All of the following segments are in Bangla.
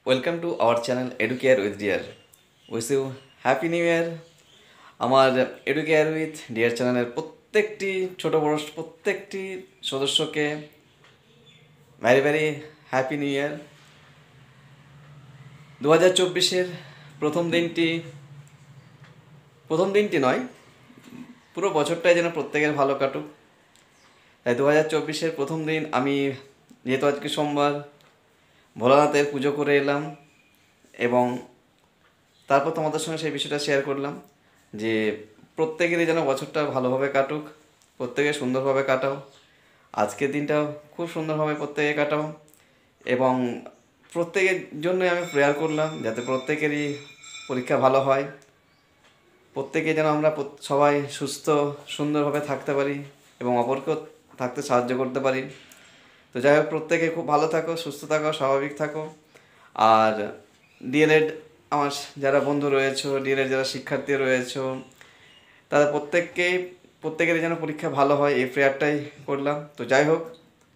Welcome to our channel Educare with dear. Wish you happy new year. আমার এডুকেয়ার উইথ ডিয়ার চ্যানেলের প্রত্যেকটি ছোট বড় প্রত্যেকটি সদস্যকে very very happy new year. 2024-এর প্রথম দিনটি নয়, পুরো বছরটাই যেন প্রত্যেকের ভালো কাটুক। তাই 2024-এর প্রথম দিন আমি, যেহেতু আজকে সোমবার, ভোলানাথের পুজো করে এলাম এবং তারপর তোমাদের সঙ্গে সেই বিষয়টা শেয়ার করলাম যে প্রত্যেকেরই যেন বছরটা ভালোভাবে কাটুক, প্রত্যেকে সুন্দরভাবে কাটাও। আজকের দিনটাও খুব সুন্দরভাবে প্রত্যেকে কাটাও এবং প্রত্যেকের জন্যই আমি প্রেয়ার করলাম যাতে প্রত্যেকেরই পরীক্ষা ভালো হয়, প্রত্যেকে যেন আমরা সবাই সুস্থ সুন্দরভাবে থাকতে পারি এবং অপরকেও থাকতে সাহায্য করতে পারি। তো যাই হোক, প্রত্যেকে খুব ভালো থাকো, সুস্থ থাকো, স্বাভাবিক থাকো। আর ডিএলএড আমার যারা বন্ধু রয়েছো, ডিএলএড যারা শিক্ষার্থী রয়েছো, তাদের প্রত্যেকেরই যেন পরীক্ষা ভালো হয়, এই প্রেয়ারটাই করলাম। তো যাই হোক,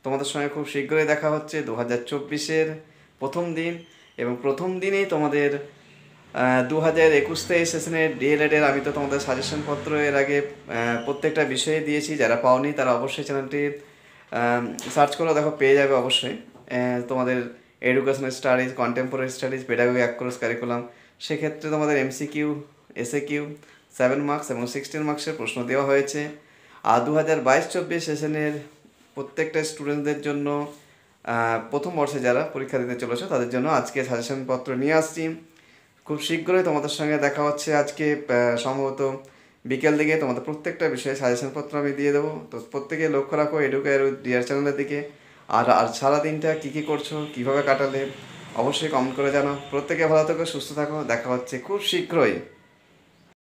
তোমাদের সঙ্গে খুব শীঘ্রই দেখা হচ্ছে 2024-এর প্রথম দিন, এবং প্রথম দিনেই তোমাদের 2021-23 সেশনের ডিএলএডের আমি তো তোমাদের সাজেশনপত্র এর আগে প্রত্যেকটা বিষয়ে দিয়েছি। যারা পাওনি তারা অবশ্যই চ্যানেলটি সার্চ করে দেখো, পেয়ে যাবে অবশ্যই। তোমাদের educational studies, contemporary studies, pedagogy across curriculum, সেক্ষেত্রে তোমাদের এমসিকিউ, এসএকিউ 7 মার্কস এবং 16 মার্কসের প্রশ্ন দেওয়া হয়েছে। আর 2022-24 সেশনের প্রত্যেকটা স্টুডেন্টদের জন্য, প্রথম বর্ষে যারা পরীক্ষা দিতে চলেছে তাদের জন্য আজকে সাজেশনপত্র নিয়ে আসছি। খুব শীঘ্রই তোমাদের সঙ্গে দেখা হচ্ছে। আজকে সম্ভবত বিকেল দিকে তোমাদের প্রত্যেকটা বিষয়ে সাজেশনপত্র আমি দিয়ে দেবো। তো প্রত্যেকে লক্ষ্য রাখো এডুকেয়ার উইথ ডিয়ার চ্যানেলের দিকে। আর সারাদিনটা কী কী করছো, কীভাবে কাটালে, অবশ্যই কমেন্ট করে জানাও। প্রত্যেকে ভালো থাকো, সুস্থ থাকো। দেখা হচ্ছে খুব শীঘ্রই।